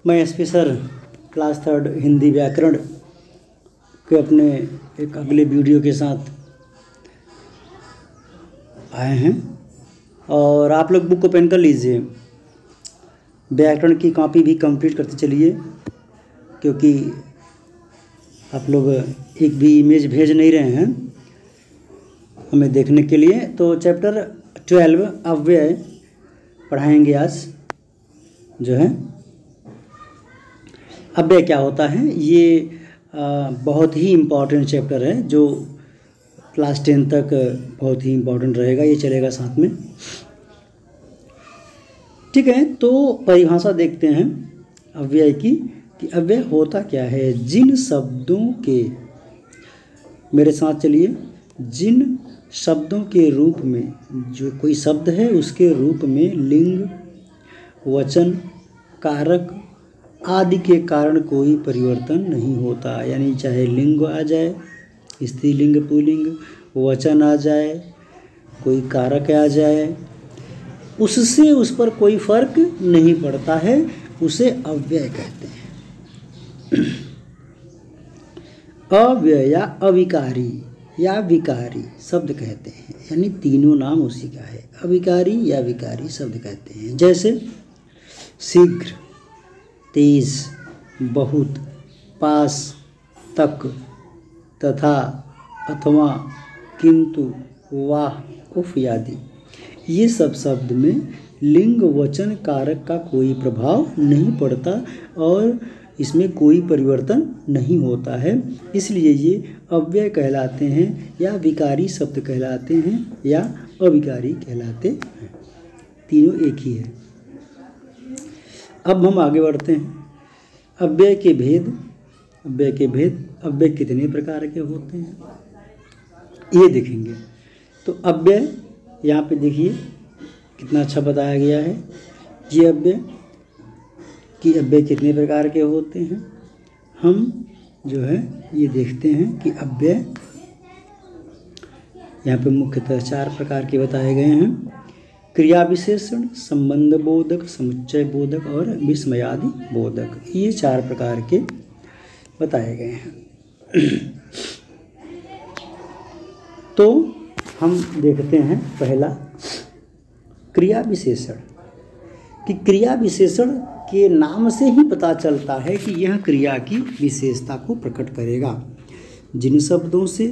मैं SP sir class 3 Hindi व्याकरण के अपने एक अगले वीडियो के साथ आए हैं और आप लोग बुक को पेन कर लीजिए। व्याकरण की कॉपी भी कंप्लीट करते चलिए, क्योंकि आप लोग एक भी इमेज भेज नहीं रहे हैं हमें देखने के लिए। तो चैप्टर 12 अव्यय पढ़ाएंगे आज। जो है अव्यय क्या होता है, ये बहुत ही इम्पॉर्टेंट चैप्टर है जो क्लास 10 तक बहुत ही इम्पॉर्टेंट रहेगा, ये चलेगा साथ में। ठीक है, तो परिभाषा देखते हैं अव्यय की कि अव्यय होता क्या है। जिन शब्दों के, मेरे साथ चलिए, जिन शब्दों के रूप में, जो कोई शब्द है उसके रूप में लिंग, वचन, कारक आदि के कारण कोई परिवर्तन नहीं होता। यानी चाहे लिंग आ जाए, स्त्रीलिंग पुल्लिंग, वचन आ जाए, कोई कारक आ जाए, उससे उस पर कोई फर्क नहीं पड़ता है, उसे अव्यय कहते हैं। अव्यय या अविकारी या विकारी शब्द कहते हैं, यानी तीनों नाम उसी का है। अविकारी या विकारी शब्द कहते हैं। जैसे शीघ्र, तेज, बहुत, पास, तक, तथा, अथवा, किंतु, वाह, उफ आदि, ये सब शब्द में लिंग, वचन, कारक का कोई प्रभाव नहीं पड़ता और इसमें कोई परिवर्तन नहीं होता है, इसलिए ये अव्यय कहलाते हैं या विकारी शब्द कहलाते हैं या अविकारी कहलाते हैं। तीनों एक ही है। अब हम आगे बढ़ते हैं। अव्यय के भेद। अव्यय के भेद, अव्यय कितने प्रकार के होते हैं ये देखेंगे। तो अव्यय यहाँ पे देखिए कितना अच्छा बताया गया है। ये अव्यय कि अव्यय कितने प्रकार के होते हैं, हम जो है ये देखते हैं कि अव्यय यहाँ पे मुख्यतः 4 प्रकार के बताए गए हैं। क्रिया विशेषण, संबंध बोधक, समुच्चय बोधक और विस्मयादि बोधक, ये 4 प्रकार के बताए गए हैं। तो हम देखते हैं पहला क्रिया विशेषण, कि क्रिया विशेषण के नाम से ही पता चलता है कि यह क्रिया की विशेषता को प्रकट करेगा। जिन शब्दों से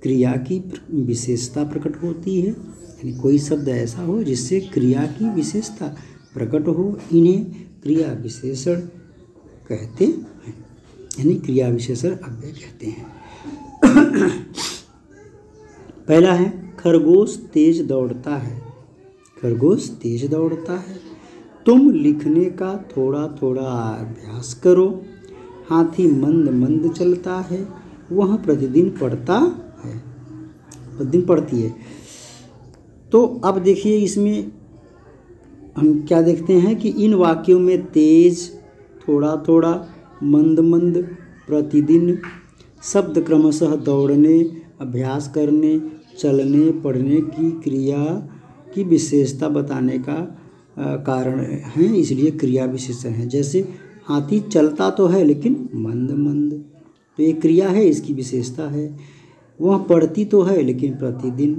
क्रिया की विशेषता प्रकट होती है, यानी कोई शब्द ऐसा हो जिससे क्रिया की विशेषता प्रकट हो, इन्हें क्रिया विशेषण कहते हैं, यानी क्रिया विशेषण अव्यय कहते हैं। पहला है खरगोश तेज दौड़ता है। खरगोश तेज दौड़ता है। तुम लिखने का थोड़ा थोड़ा अभ्यास करो। हाथी मंद मंद चलता है, वह प्रतिदिन पढ़ता है, प्रतिदिन पढ़ती है। तो अब देखिए इसमें हम क्या देखते हैं कि इन वाक्यों में तेज, थोड़ा थोड़ा, मंद मंद, प्रतिदिन शब्द क्रमशः दौड़ने, अभ्यास करने, चलने, पढ़ने की क्रिया की विशेषता बताने का कारण है, इसलिए क्रिया विशेषण है। जैसे हाथी चलता तो है लेकिन मंद मंद, तो ये क्रिया है, इसकी विशेषता है। वह पढ़ती तो है लेकिन प्रतिदिन,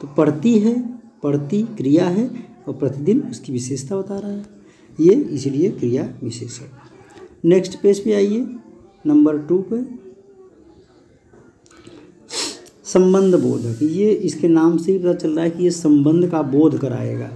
तो पढ़ती है, पढ़ती क्रिया है और प्रतिदिन उसकी विशेषता बता रहा है, ये इसलिए क्रिया विशेषण। नेक्स्ट पेज पे आइए, नंबर 2 पे। संबंध बोधक, ये इसके नाम से ही पता चल रहा है कि ये संबंध का बोध कराएगा।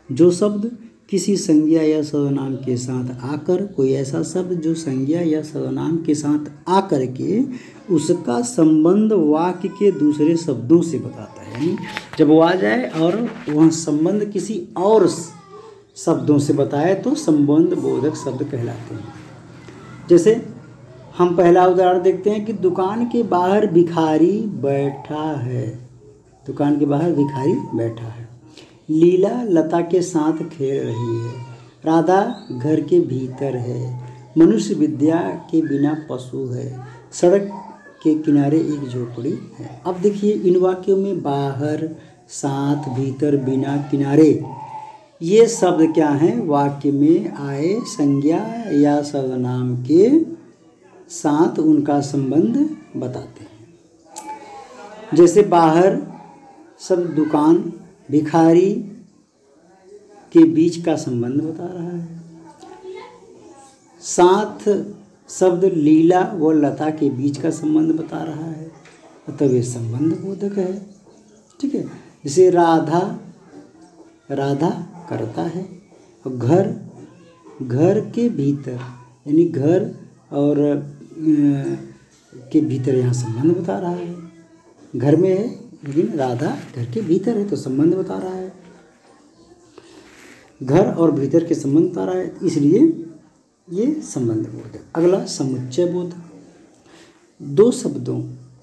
जो शब्द किसी संज्ञा या सर्वनाम के साथ आकर, कोई ऐसा शब्द जो संज्ञा या सर्वनाम के साथ आकर के उसका संबंध वाक्य के दूसरे शब्दों से बताता है, यानी जब वो आ जाए और वह संबंध किसी और शब्दों से बताए तो संबंध बोधक शब्द कहलाते हैं। जैसे हम पहला उदाहरण देखते हैं कि दुकान के बाहर भिखारी बैठा है। दुकान के बाहर भिखारी बैठा है। लीला लता के साथ खेल रही है। राधा घर के भीतर है। मनुष्य विद्या के बिना पशु है। सड़क के किनारे एक झोपड़ी है। अब देखिए इन वाक्यों में बाहर, साथ, भीतर, बिना, किनारे, ये शब्द क्या हैं? वाक्य में आए संज्ञा या सर्वनाम के साथ उनका संबंध बताते हैं। जैसे बाहर शब्द दुकान, भिखारी के बीच का संबंध बता रहा है। साथ शब्द लीला व लता के बीच का संबंध बता रहा है, अतः ये संबंध बोधक है। ठीक है। जैसे राधा, राधा करता है, और घर के भीतर, यानी घर और के भीतर यहाँ संबंध बता रहा है। घर में है लेकिन राधा घर के भीतर है, तो संबंध बता रहा है। घर और भीतर के संबंध बता रहा है, इसलिए ये संबंध बोधक। अगला समुच्चय बोधक। दो शब्दों,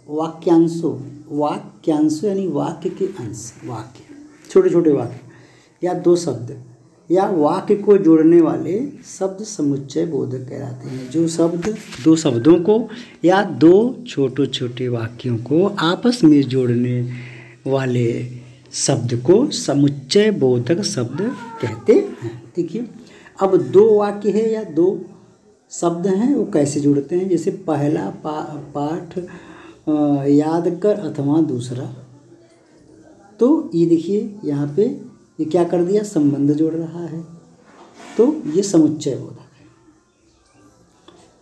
वाक्यांशों यानी वाक्य के अंश, वाक्य छोटे छोटे वाक्य या दो शब्द या वाक्य को जोड़ने वाले शब्द समुच्चय बोधक कहलाते हैं। जो शब्द दो शब्दों को या दो छोटे छोटे वाक्यों को आपस में जोड़ने वाले शब्द को समुच्चय बोधक शब्द कहते हैं। देखिए, अब दो वाक्य है या दो शब्द हैं, वो कैसे जुड़ते हैं? जैसे पहला पाठ याद कर अथवा दूसरा, तो ये देखिए यहाँ पे ये क्या कर दिया? संबंध जोड़ रहा है, तो ये समुच्चय बोधक है।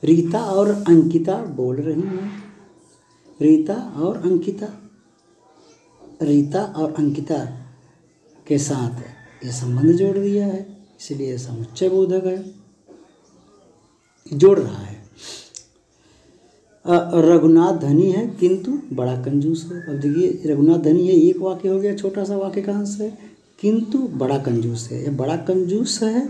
रीता और अंकिता बोल रही हैं। रीता और अंकिता के साथ ये संबंध जोड़ दिया है, इसलिए समुच्चय बोधक है, जोड़ रहा है। रघुनाथ धनी है किंतु बड़ा कंजूस है। अब देखिए, रघुनाथ धनी है, एक वाक्य हो गया, छोटा सा वाक्य का अंश है, किंतु बड़ा कंजूस है। ये बड़ा कंजूस है,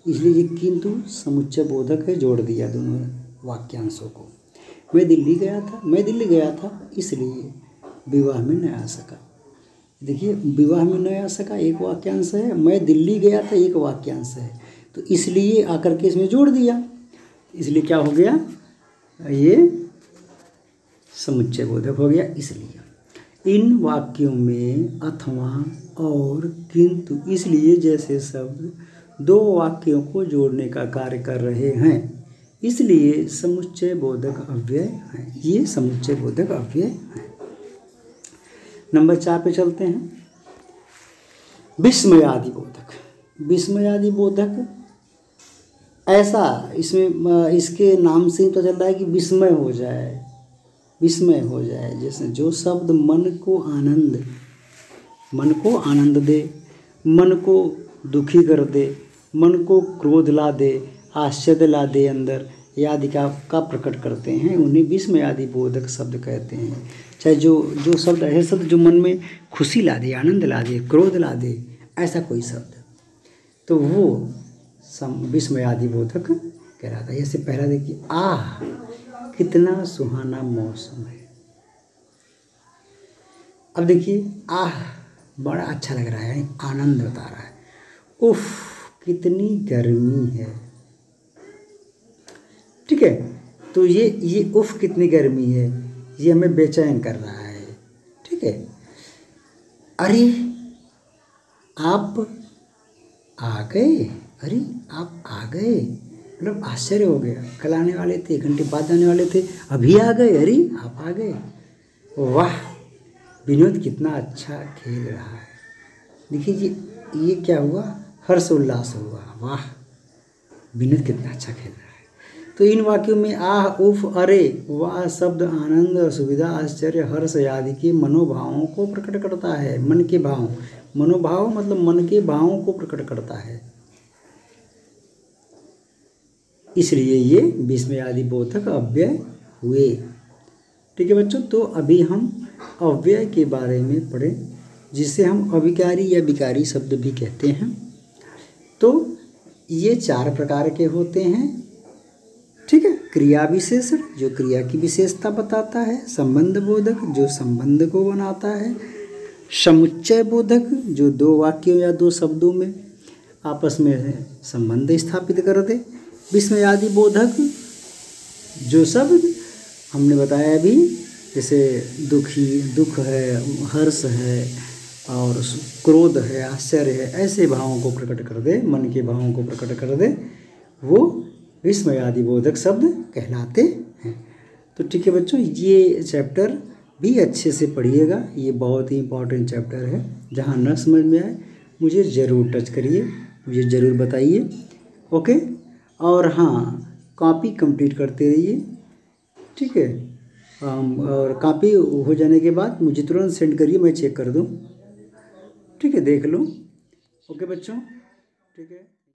इसलिए ये किंतु समुच्चय बोधक है, जोड़ दिया दोनों वाक्यांशों को। मैं दिल्ली गया था इसलिए विवाह में न आ सका। देखिए, विवाह में न आ सका एक वाक्यांश है, मैं दिल्ली गया था एक वाक्यांश है, तो इसलिए आकर के इसमें जोड़ दिया, इसलिए क्या हो गया? ये समुच्चय बोधक हो गया। इसलिए इन वाक्यों में अथवा और किंतु इसलिए जैसे शब्द दो वाक्यों को जोड़ने का कार्य कर रहे हैं, इसलिए समुच्चय बोधक अव्यय हैं। ये समुच्चय बोधक अव्यय हैं। नंबर 4 पे चलते हैं। विस्मयादि बोधक। विस्मयादि बोधक ऐसा, इसमें इसके नाम से ही तो चल रहा है कि विस्मय हो जाए, विस्मय हो जाए। जैसे जो शब्द मन को आनंद दे, मन को दुखी कर दे, मन को क्रोध ला दे, आश्चर्य ला दे अंदर, आदि का प्रकट करते हैं, उन्हें विस्मयादि बोधक शब्द कहते हैं। चाहे जो शब्द ऐसे शब्द जो मन में खुशी ला दे, आनंद ला दे, क्रोध ला दे, ऐसा कोई शब्द, तो वो विस्मयादि बोधक कहलाता है। जैसे पहला देखिए, आह कितना सुहाना मौसम है। अब देखिए, आह बड़ा अच्छा लग रहा है, आनंद बता रहा है। उफ कितनी गर्मी है। ठीक है, तो ये उफ कितनी गर्मी है, ये हमें बेचैन कर रहा है। ठीक है। अरे आप आ गए, अरे आप आ गए, मतलब आश्चर्य हो गया। कल आने वाले थे, 1 घंटे बाद आने वाले थे, अभी आ गए, अरे आप आ गए। वाह विनोद कितना अच्छा खेल रहा है। देखिए ये क्या हुआ? हर्ष उल्लास हुआ। वाह विनोद कितना अच्छा खेल रहा है। तो इन वाक्यों में आह, उफ, अरे, वाह शब्द आनंद, सुविधा, आश्चर्य, हर्ष आदि के मनोभावों को प्रकट करता है। मन के भाव, मनोभाव मतलब मन के भावों को प्रकट करता है, इसलिए ये विस्मयादि बोधक अव्यय हुए। ठीक है बच्चों, तो अभी हम अव्यय के बारे में पढ़ें, जिसे हम अविकारी या विकारी शब्द भी कहते हैं। तो ये 4 प्रकार के होते हैं। ठीक है। क्रिया विशेषण जो क्रिया की विशेषता बताता है, संबंध बोधक जो संबंध को बनाता है, समुच्चय बोधक जो 2 वाक्यों या 2 शब्दों में आपस में संबंध स्थापित कर दे, विस्मयादि बोधक जो शब्द हमने बताया अभी, जैसे दुख है, हर्ष है, और क्रोध है, आश्चर्य है, ऐसे भावों को प्रकट कर दे, मन के भावों को प्रकट कर दे, वो विस्मयादि बोधक शब्द कहलाते हैं। तो ठीक है बच्चों, ये चैप्टर भी अच्छे से पढ़िएगा, ये बहुत ही इम्पोर्टेंट चैप्टर है। जहाँ न समझ में आए मुझे ज़रूर टच करिए, मुझे ज़रूर बताइए, ओके। और हाँ, कॉपी कंप्लीट करते रहिए, ठीक है। और कॉपी हो जाने के बाद मुझे तुरंत सेंड करिए, मैं चेक कर दूँ, ठीक है, देख लूँ, ओके बच्चों, ठीक है।